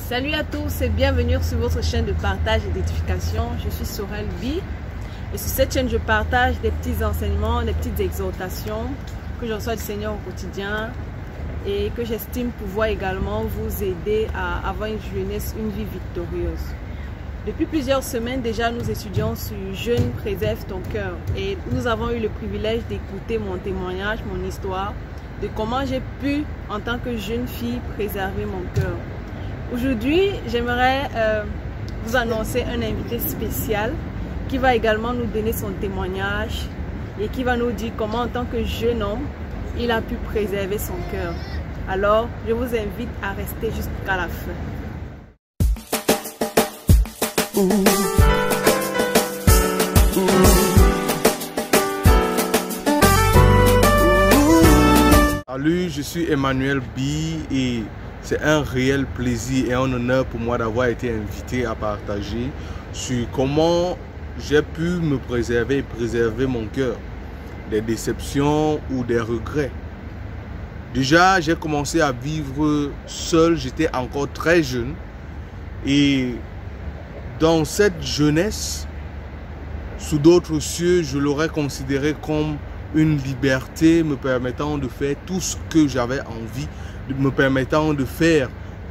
Salut à tous et bienvenue sur votre chaîne de partage et d'édification. Je suis Sorel B. Et sur cette chaîne, je partage des petits enseignements, des petites exhortations que je reçois du Seigneur au quotidien et que j'estime pouvoir également vous aider à avoir une jeunesse, une vie victorieuse. Depuis plusieurs semaines déjà, nous étudions sur Jeûne, préserve ton cœur. Et nous avons eu le privilège d'écouter mon témoignage, mon histoire, de comment j'ai pu, en tant que jeune fille, préserver mon cœur. Aujourd'hui, j'aimerais vous annoncer un invité spécial qui va également nous donner son témoignage et qui va nous dire comment, en tant que jeune homme, il a pu préserver son cœur. Alors, je vous invite à rester jusqu'à la fin. Salut, je suis Emmanuel B et c'est un réel plaisir et un honneur pour moi d'avoir été invité à partager sur comment j'ai pu me préserver et préserver mon cœur des déceptions ou des regrets. Déjà, j'ai commencé à vivre seul, j'étais encore très jeune et dans cette jeunesse, sous d'autres cieux, je l'aurais considéré comme une liberté me permettant de faire tout ce que j'avais envie, me permettant de faire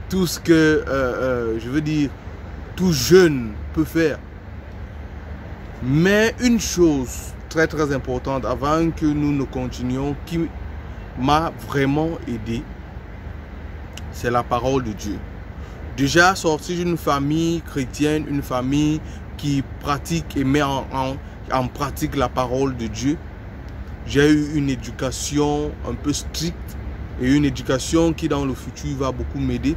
tout ce que, je veux dire, tout jeune peut faire. Mais une chose très très importante avant que nous ne continuions, qui m'a vraiment aidé, c'est la parole de Dieu. Déjà sorti d'une famille chrétienne, une famille qui pratique et met en pratique la parole de Dieu, j'ai eu une éducation un peu stricte et une éducation qui dans le futur va beaucoup m'aider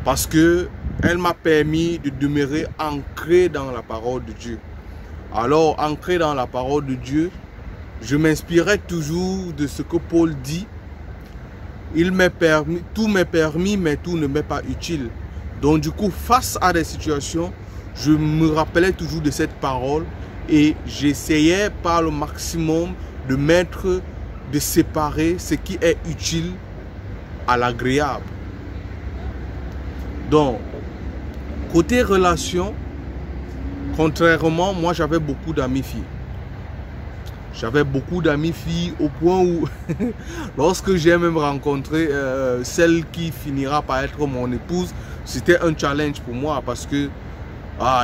parce que elle m'a permis de demeurer ancré dans la parole de Dieu. Alors, ancré dans la parole de Dieu, je m'inspirais toujours de ce que Paul dit. Il m'est permis, tout m'est permis, mais tout ne m'est pas utile. Donc du coup, face à des situations, je me rappelais toujours de cette parole et j'essayais par le maximum de séparer ce qui est utile à l'agréable. Donc, côté relation, contrairement, moi j'avais beaucoup d'amis filles. J'avais beaucoup d'amis filles au point où, lorsque j'ai même rencontré celle qui finira par être mon épouse, c'était un challenge pour moi parce que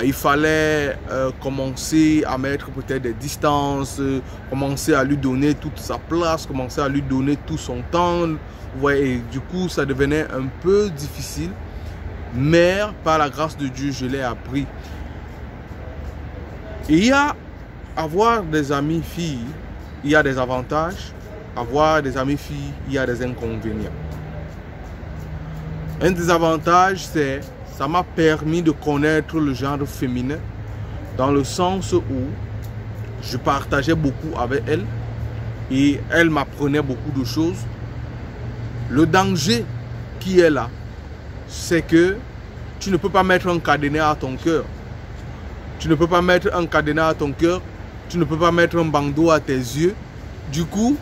il fallait commencer à mettre peut-être des distances, commencer à lui donner toute sa place, commencer à lui donner tout son temps. Ouais, et du coup, ça devenait un peu difficile. Mais par la grâce de Dieu, je l'ai appris. Il y a avoir des amis filles, il y a des avantages. Avoir des amis filles, il y a des inconvénients. Un des avantages, c'est ça m'a permis de connaître le genre féminin dans le sens où je partageais beaucoup avec elle et elle m'apprenait beaucoup de choses. Le danger qui est là, c'est que tu ne peux pas mettre un cadenas à ton cœur. Tu ne peux pas mettre un cadenas à ton cœur. Tu ne peux pas mettre un bandeau à tes yeux. Du coup,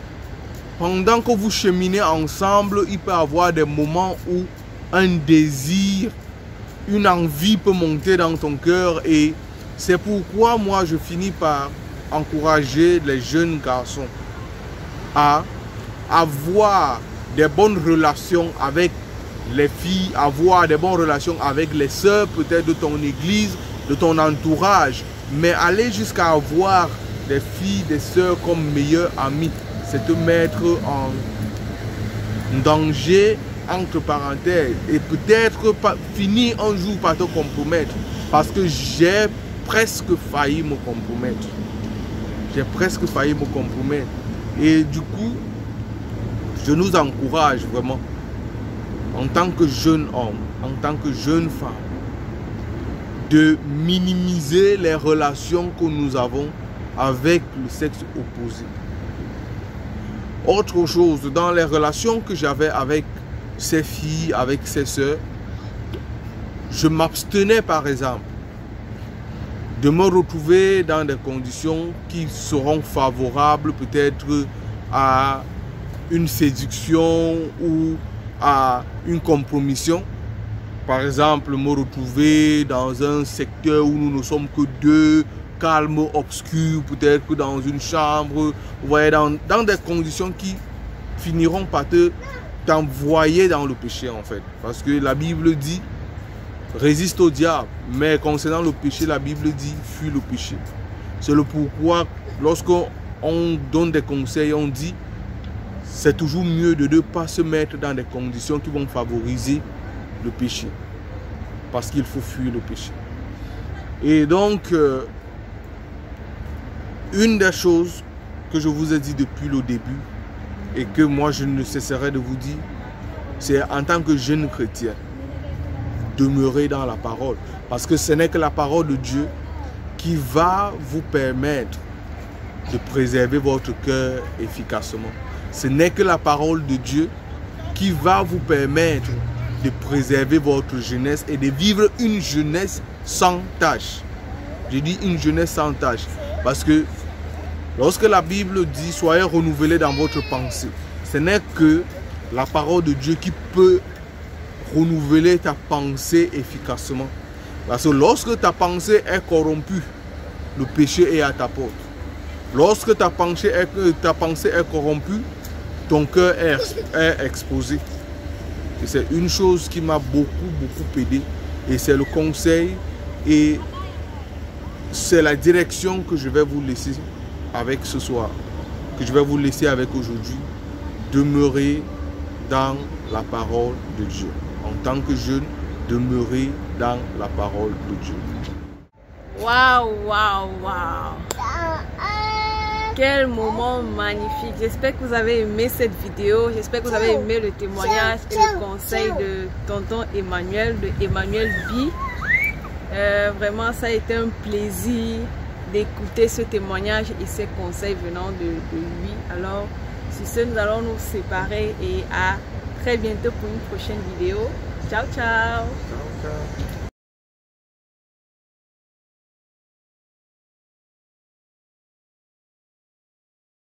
pendant que vous cheminez ensemble, il peut y avoir des moments où un désir, une envie peut monter dans ton cœur et c'est pourquoi moi je finis par encourager les jeunes garçons à avoir des bonnes relations avec les filles, avoir des bonnes relations avec les sœurs peut-être de ton église, de ton entourage, mais aller jusqu'à avoir des filles, des sœurs comme meilleures amies, c'est te mettre en danger entre parenthèses et peut-être finir un jour par te compromettre parce que j'ai presque failli me compromettre. J'ai presque failli me compromettre et du coup je nous encourage vraiment en tant que jeune homme, en tant que jeune femme de minimiser les relations que nous avons avec le sexe opposé. Autre chose, dans les relations que j'avais avec ces filles, avec ces sœurs, je m'abstenais par exemple de me retrouver dans des conditions qui seront favorables peut-être à une séduction ou à une compromission par exemple, me retrouver dans un secteur où nous ne sommes que deux, calme, obscur, peut-être que dans une chambre, vous voyez, dans des conditions qui finiront par t'envoyer dans le péché en fait. Parce que la Bible dit, résiste au diable, mais concernant le péché, la Bible dit, fuis le péché. C'est le pourquoi, lorsqu'on donne des conseils, on dit, c'est toujours mieux de ne pas se mettre dans des conditions qui vont favoriser le péché. Parce qu'il faut fuir le péché. Et donc, une des choses que je vous ai dit depuis le début et que moi je ne cesserai de vous dire, c'est en tant que jeune chrétien, demeurer dans la parole. Parce que ce n'est que la parole de Dieu qui va vous permettre de préserver votre cœur efficacement. Ce n'est que la parole de Dieu qui va vous permettre de préserver votre jeunesse et de vivre une jeunesse sans tache. Je dis une jeunesse sans tache parce que lorsque la Bible dit « Soyez renouvelés dans votre pensée », ce n'est que la parole de Dieu qui peut renouveler ta pensée efficacement. Parce que lorsque ta pensée est corrompue, le péché est à ta porte. Lorsque ta pensée est corrompue, ton cœur est exposé. Et c'est une chose qui m'a beaucoup aidé. Et c'est le conseil et c'est la direction que je vais vous laisser avec ce soir, que je vais vous laisser avec aujourd'hui. Demeurer dans la parole de Dieu. En tant que jeune, demeurer dans la parole de Dieu. Waouh, waouh, waouh! Quel moment magnifique! J'espère que vous avez aimé cette vidéo. J'espère que vous avez aimé le témoignage et le conseil de tonton Emmanuel, de Emmanuel B. Vraiment, ça a été un plaisir d'écouter ce témoignage et ces conseils venant de lui. Alors, sur ce, nous allons nous séparer et à très bientôt pour une prochaine vidéo. Ciao, ciao! Ciao, ciao.